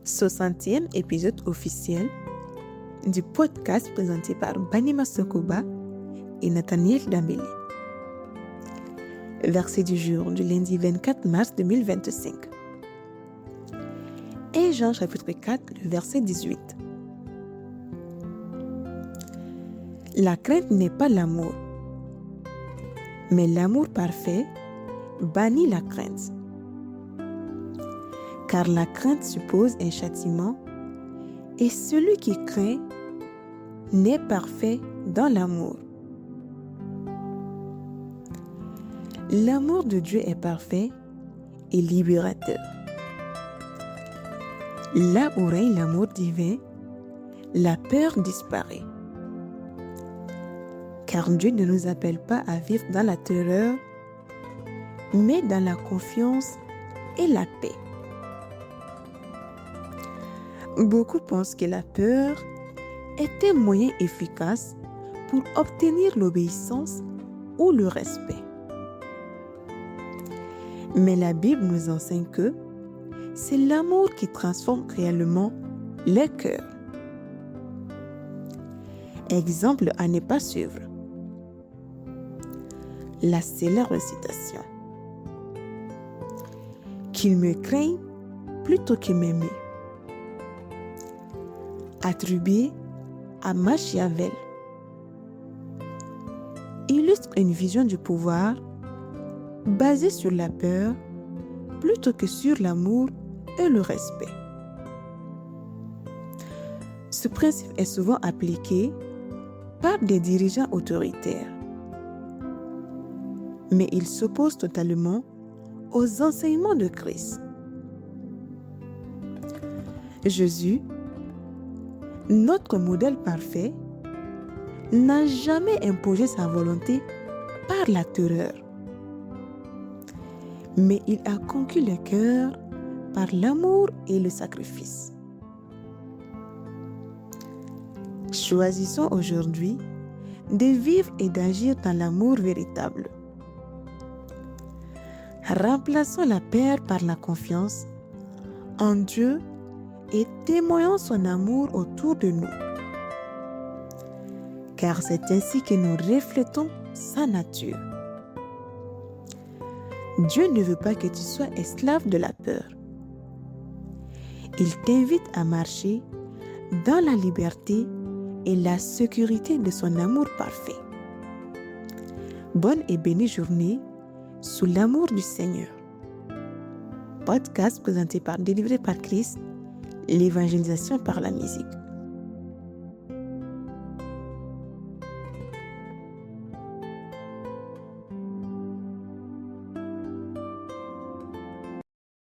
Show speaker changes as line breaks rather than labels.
60e épisode officiel du podcast présenté par Banima Sokoba et Nathaniel Dambélé. Verset du jour du lundi 24 mars 2025. Et Jean chapitre 4, le verset 18. La crainte n'est pas l'amour, mais l'amour parfait bannit la crainte. Car la crainte suppose un châtiment, et celui qui craint n'est parfait dans l'amour. L'amour de Dieu est parfait et libérateur. Là où règne l'amour divin, la peur disparaît. Car Dieu ne nous appelle pas à vivre dans la terreur, mais dans la confiance et la paix. Beaucoup pensent que la peur est un moyen efficace pour obtenir l'obéissance ou le respect. Mais la Bible nous enseigne que c'est l'amour qui transforme réellement les cœurs. Exemple à ne pas suivre. La célèbre citation. Qu'il me craigne plutôt que m'aimer. Attribué à Machiavel. Illustre une vision du pouvoir basée sur la peur plutôt que sur l'amour et le respect. Ce principe est souvent appliqué par des dirigeants autoritaires, mais il s'oppose totalement aux enseignements de Christ. Jésus, notre modèle parfait, n'a jamais imposé sa volonté par la terreur, mais il a conquis le cœur par l'amour et le sacrifice. Choisissons aujourd'hui de vivre et d'agir dans l'amour véritable. Remplaçons la peur par la confiance en Dieu et témoignons son amour autour de nous. Car c'est ainsi que nous reflétons sa nature. Dieu ne veut pas que tu sois esclave de la peur. Il t'invite à marcher dans la liberté et la sécurité de son amour parfait. Bonne et bénie journée sous l'amour du Seigneur. Podcast présenté par Délivré par Christ, l'évangélisation par la musique.